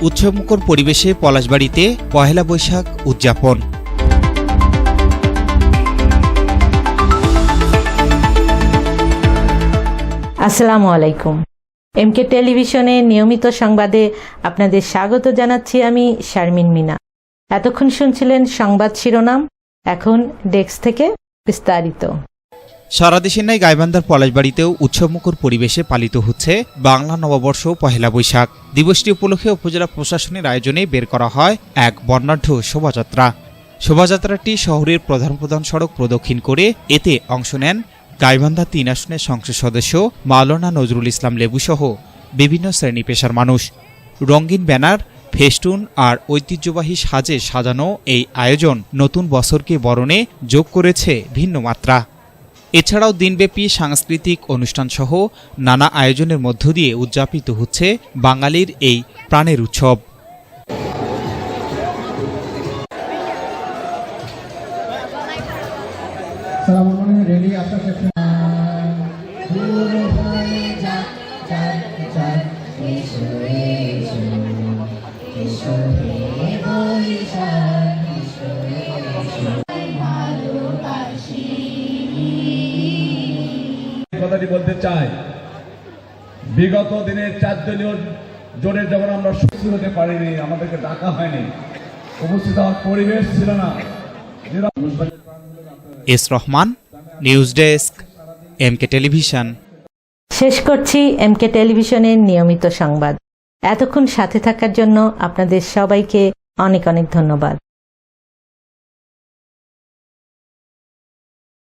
উৎসবমুখর পরিবেশে পলাশবাড়িতে পহেলা বৈশাখ উদযাপন। আসসালামু আলাইকুম। এমকে টেলিভিশনে নিয়মিত সংবাদে আপনাদের স্বাগত জানাচ্ছি আমি শারমিন মিনা। এতক্ষণ শুনছিলেন সংবাদ শিরোনাম, এখন ডেস্ক থেকে বিস্তারিত। সারা দেশের ন্যায় গাইবান্ধার পলাশবাড়িতেও উৎসবমুখর পরিবেশে পালিত হচ্ছে বাংলা নববর্ষ পহেলা বৈশাখ। দিবসটি উপলক্ষে উপজেলা প্রশাসনের আয়োজনে বের করা হয় এক বর্ণাঢ্য শোভাযাত্রা। শোভাযাত্রাটি শহরের প্রধান সড়ক প্রদক্ষিণ করে এতে অংশ নেন গাইবান্ধা ৩ আসনের সংসদ সদস্য মাওলানা নজরুল ইসলাম লেবুসহ বিভিন্ন শ্রেণী পেশার মানুষ। রঙিন ব্যানার, ফেস্টুন আর ঐতিহ্যবাহী সাজে সাজানো এই আয়োজন নতুন বছরকে বরণে যোগ করেছে ভিন্ন মাত্রা। এছাড়াও দিনব্যাপী সাংস্কৃতিক অনুষ্ঠানসহ নানা আয়োজনের মধ্য দিয়ে উদযাপিত হচ্ছে বাঙালির এই প্রাণের উৎসব। কথাটি বলতে চাই, বিগত দিনের 4 দলীয় জোটের যখন আমরা সুস্থ হতে পারিনি, আমাদেরকে ডাকা হয়নি, উপস্থিত হওয়ার পরিবেশ ছিল না। S Rahman, news desk, MK television. শেষ করছি এমকে টেলিভিশনের নিয়মিত সংবাদ। এতক্ষণ সাথে থাকার জন্য আপনাদের সবাইকে অনেক অনেক ধন্যবাদ।